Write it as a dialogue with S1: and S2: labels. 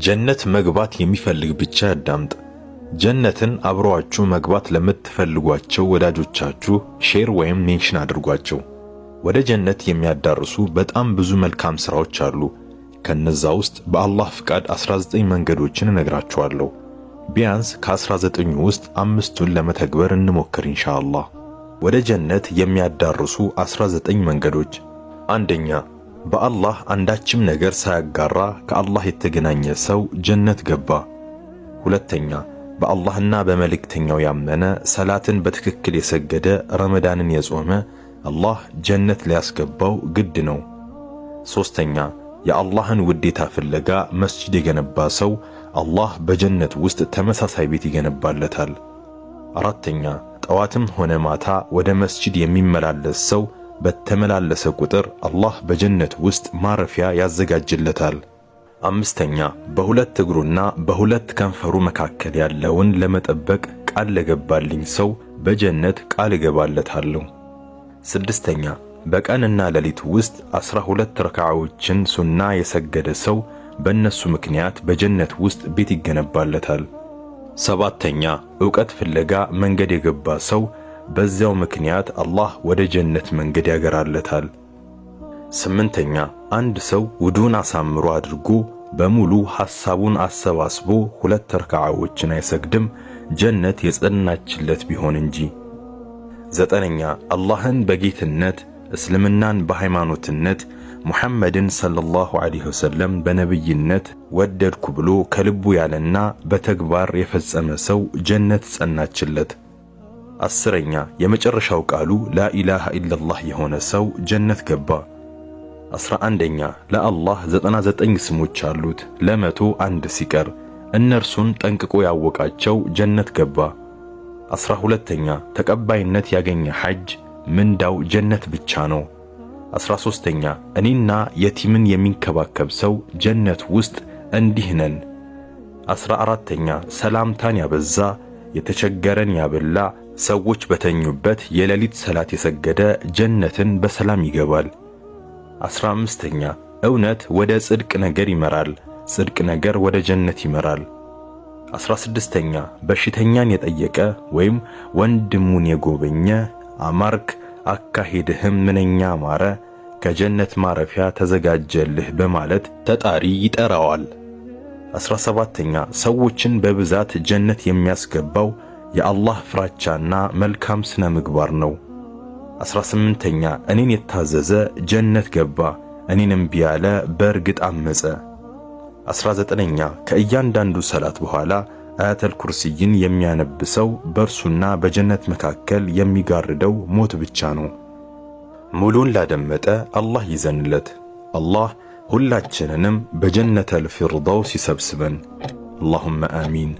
S1: ጀነት መግባት የሚፈልግ ብቻ ያዳምጥ። ጀነትን አብረዋችሁ መግባት ለምትፈልጓቸው ወዳጆቻችሁ ሼር ወይም ሜንሽን አድርጓቸው። ወደ ጀነት የሚያዳርሱ በጣም ብዙ መልካም ሥራዎች አሉ። ከነዛ ውስጥ በአላህ ፍቃድ 19 መንገዶችን እነግራችኋለሁ። ቢያንስ ከ19ኙ ውስጥ 5ቱን ለመተግበር እንሞክር ኢንሻአላህ። ወደ ጀነት የሚያዳርሱ 19 መንገዶች። አንደኛ፣ በአላህ አንዳችም ነገር ሳያጋራ ከአላህ የተገናኘ ሰው ጀነት ገባ። ሁለተኛ፣ በአላህና በመልእክተኛው ያመነ ሰላትን በትክክል የሰገደ ረመዳንን የጾመ አላህ ጀነት ሊያስገባው ግድ ነው። ሶስተኛ፣ የአላህን ውዴታ ፍለጋ መስጂድ የገነባ ሰው አላህ በጀነት ውስጥ ተመሳሳይ ቤት ይገነባለታል። አራተኛ፣ ጠዋትም ሆነ ማታ ወደ መስጂድ የሚመላለስ ሰው በተመላለሰ ቁጥር አላህ በጀነት ውስጥ ማረፊያ ያዘጋጅለታል። አምስተኛ፣ በሁለት እግሩና በሁለት ከንፈሩ መካከል ያለውን ለመጠበቅ ቃል ለገባልኝ ሰው በጀነት ቃል እገባለታለሁ። ስድስተኛ፣ በቀንና ሌሊት ውስጥ 12 ረካዓዎችን ሱና የሰገደ ሰው በእነሱ ምክንያት በጀነት ውስጥ ቤት ይገነባለታል። ሰባተኛ፣ ዕውቀት ፍለጋ መንገድ የገባ ሰው በዚያው ምክንያት አላህ ወደ ጀነት መንገድ ያገራለታል። ስምንተኛ፣ አንድ ሰው ውዱን አሳምሮ አድርጎ በሙሉ ሐሳቡን አሰባስቦ 2 ረካዓዎችን አይሰግድም ጀነት የጸናችለት ቢሆን እንጂ። ዘጠነኛ፣ አላህን በጌትነት እስልምናን በሃይማኖትነት ሙሐመድን ሰለላሁ ዐለይሂ ወሰለም በነብይነት ወደድኩ ብሎ ከልቡ ያለና በተግባር የፈጸመ ሰው ጀነት ጸናችለት። አስረኛ፣ የመጨረሻው ቃሉ ላኢላሃ ኢላላህ የሆነ ሰው ጀነት ገባ። 11ኛ፣ ለአላህ 99 ስሞች አሉት፣ ለ100 አንድ ሲቀር እነርሱን ጠንቅቆ ያወቃቸው ጀነት ገባ። 12ኛ፣ ተቀባይነት ያገኘ ሐጅ ምንዳው ጀነት ብቻ ነው። 13ኛ፣ እኔና የቲምን የሚንከባከብ ሰው ጀነት ውስጥ እንዲህ ነን። 14ኛ፣ ሰላምታን ያበዛ የተቸገረን ያበላ ሰዎች በተኙበት የሌሊት ሰላት የሰገደ ጀነትን በሰላም ይገባል። 15ኛ፣ እውነት ወደ ጽድቅ ነገር ይመራል፣ ጽድቅ ነገር ወደ ጀነት ይመራል። 16ኛ፣ በሽተኛን የጠየቀ ወይም ወንድሙን የጎበኘ አማርክ አካሄድህም ምንኛ ማረ ከጀነት ማረፊያ ተዘጋጀልህ በማለት ተጣሪ ይጠራዋል። 17ኛ፣ ሰዎችን በብዛት ጀነት የሚያስገባው የአላህ ፍራቻና መልካም ስነ ምግባር ነው። 18ኛ፣ እኔን የታዘዘ ጀነት ገባ፣ እኔን እምቢ ያለ በእርግጥ አመፀ። 19ኛ፣ ከእያንዳንዱ ሰላት በኋላ አያተል ኩርሲይን የሚያነብ ሰው በእርሱና በጀነት መካከል የሚጋርደው ሞት ብቻ ነው። ሙሉን ላደመጠ አላህ ይዘንለት። አላህ ሁላችንንም በጀነተል ፊርደውስ ይሰብስበን። አላሁመ አሚን።